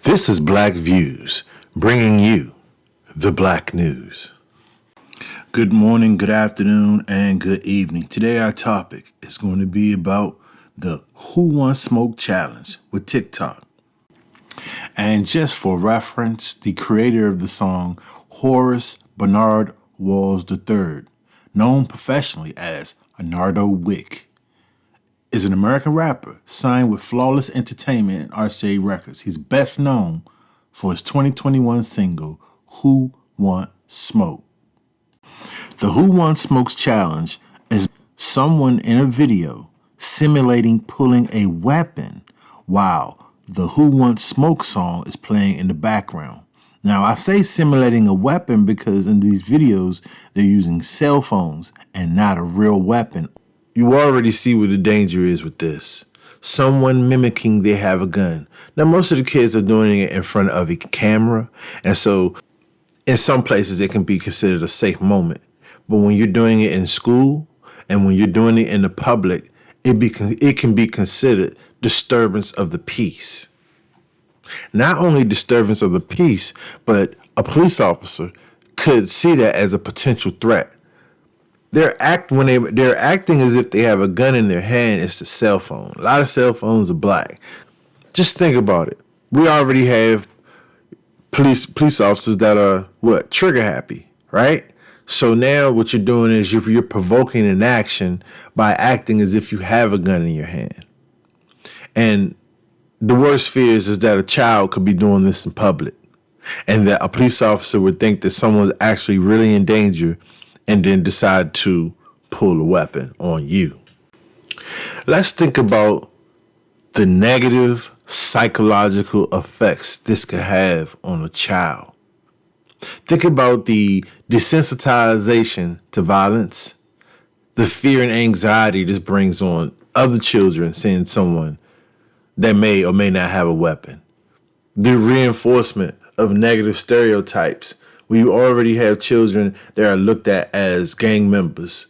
This is Black Views, bringing you the Black News. Good morning, good afternoon, and good evening. Today our topic is going to be about the Who Wants Smoke Challenge with TikTok. And just for reference, the creator of the song, Horace Bernard Walls III, known professionally as Nardo Wick, is an American rapper signed with Flawless Entertainment and RCA Records. He's best known for his 2021 single, Who Want Smoke. The Who Want Smokes challenge is someone in a video simulating pulling a weapon while the Who Want Smoke song is playing in the background. Now, I say simulating a weapon because in these videos, they're using cell phones and not a real weapon. You already see where the danger is with this. Someone mimicking they have a gun. Now, most of the kids are doing it in front of a camera, and so in some places it can be considered a safe moment. But when you're doing it in school and when you're doing it in the public, it can be considered disturbance of the peace. Not only disturbance of the peace, but a police officer could see that as a potential threat. They're acting as if they have a gun in their hand. It's a cell phone. A lot of cell phones are black. Just think about it. We already have police officers that are trigger happy, right? So now what you're doing is you're provoking an action by acting as if you have a gun in your hand. And the worst fears is that a child could be doing this in public, and that a police officer would think that someone's actually really in danger and then decide to pull a weapon on you. Let's think about the negative psychological effects this could have on a child. Think about the desensitization to violence, the fear and anxiety this brings on other children seeing someone that may or may not have a weapon, the reinforcement of negative stereotypes. We already have children that are looked at as gang members.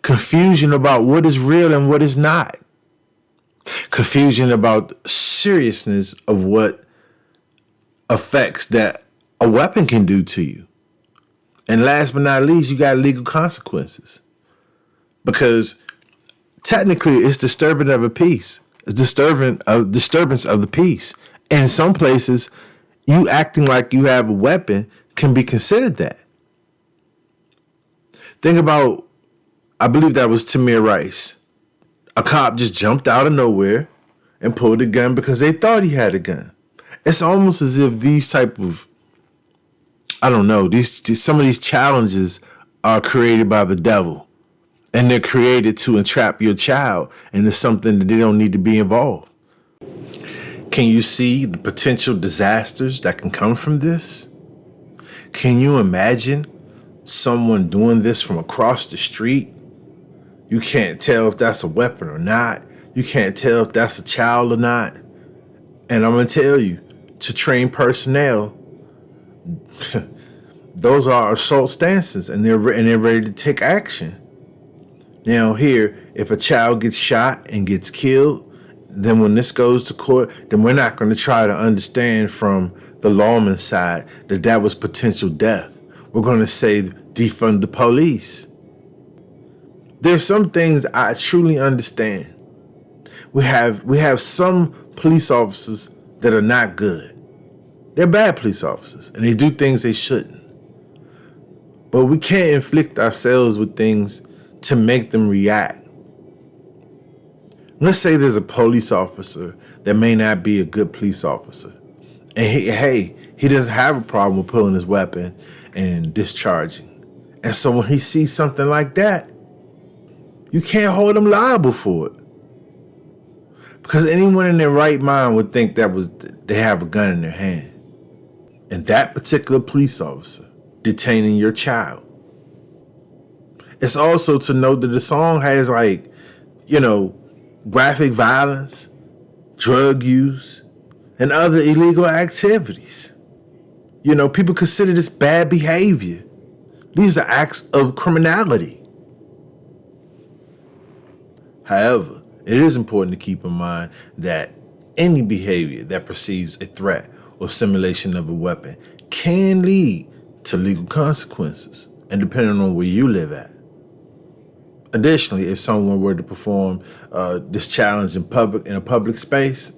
Confusion about what is real and what is not. Confusion about seriousness of what effects that a weapon can do to you. And last but not least, you got legal consequences. Because technically it's disturbance of a peace. It's disturbance of the peace. And in some places, you acting like you have a weapon can be considered that. Think about, I believe that was Tamir Rice. A cop just jumped out of nowhere and pulled a gun because they thought he had a gun. It's almost as if these type of, some of these challenges are created by the devil, and they're created to entrap your child into something that they don't need to be involved. Can you see the potential disasters that can come from this? Can you imagine someone doing this from across the street? You can't tell if that's a weapon or not. You can't tell if that's a child or not. And I'm going to tell you, to train personnel, those are assault stances, and they're ready to take action. Now here, if a child gets shot and gets killed, then when this goes to court, then we're not going to try to understand from the lawman's side that was potential death. We're going to say defund the police. There's some things I truly understand. We have some police officers that are not good. They're bad police officers, and they do things they shouldn't. But we can't inflict ourselves with things to make them react. Let's say there's a police officer that may not be a good police officer. And he doesn't have a problem with pulling his weapon and discharging. And so when he sees something like that, you can't hold him liable for it. Because anyone in their right mind would think they have a gun in their hand. And that particular police officer detaining your child. It's also to note that the song has graphic violence, drug use, and other illegal activities. People consider this bad behavior. These are acts of criminality. However, it is important to keep in mind that any behavior that perceives a threat or simulation of a weapon can lead to legal consequences, and depending on where you live at. Additionally, if someone were to perform this challenge in a public space,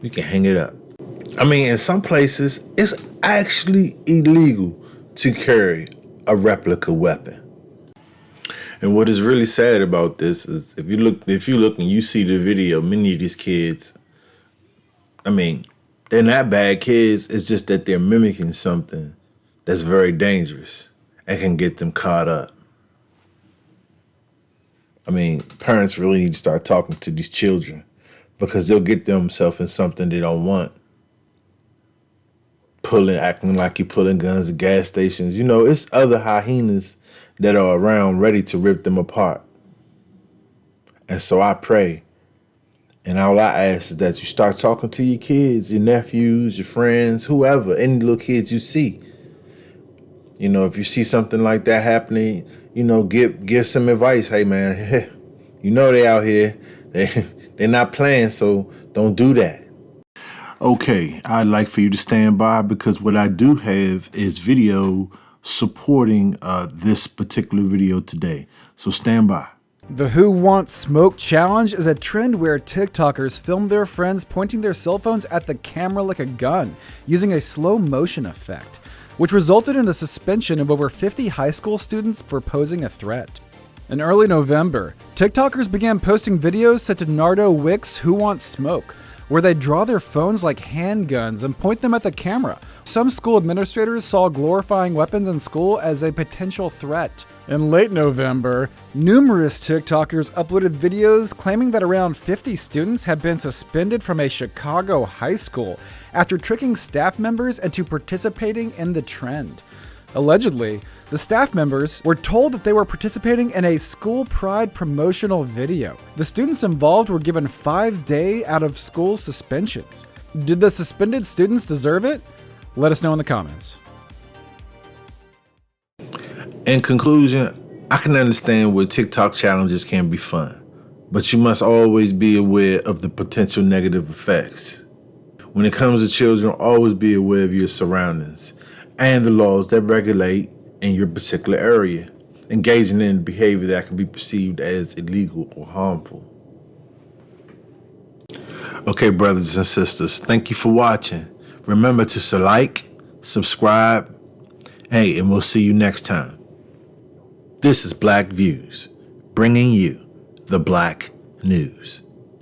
you can hang it up. I mean, in some places, it's actually illegal to carry a replica weapon. And what is really sad about this is if you look and you see the video, many of these kids, I mean, they're not bad kids. It's just that they're mimicking something that's very dangerous and can get them caught up. I mean, parents really need to start talking to these children because they'll get themselves in something they don't want. Acting like you're pulling guns at gas stations. You know, it's other hyenas that are around ready to rip them apart. And so I pray, and all I ask is that you start talking to your kids, your nephews, your friends, whoever, any little kids you see. You know, if you see something like that happening, you know, give some advice. Hey, man, you know they out here. They're not playing, so don't do that. Okay, I'd like for you to stand by because what I do have is video supporting this particular video today. So stand by. The Who Wants Smoke challenge is a trend where TikTokers film their friends pointing their cell phones at the camera like a gun, using a slow motion effect, which resulted in the suspension of over 50 high school students for posing a threat. In early November, TikTokers began posting videos set to Nardo Wick's Who Wants Smoke, where they draw their phones like handguns and point them at the camera. Some school administrators saw glorifying weapons in school as a potential threat. In late November, numerous TikTokers uploaded videos claiming that around 50 students had been suspended from a Chicago high school after tricking staff members into participating in the trend. Allegedly, the staff members were told that they were participating in a school pride promotional video. The students involved were given 5-day out of school suspensions. Did the suspended students deserve it? Let us know in the comments. In conclusion, I can understand where TikTok challenges can be fun, but you must always be aware of the potential negative effects. When it comes to children, always be aware of your surroundings and the laws that regulate in your particular area, engaging in behavior that can be perceived as illegal or harmful. Okay, brothers and sisters, thank you for watching. Remember to like, subscribe, and we'll see you next time. This is Black Views, bringing you the Black News.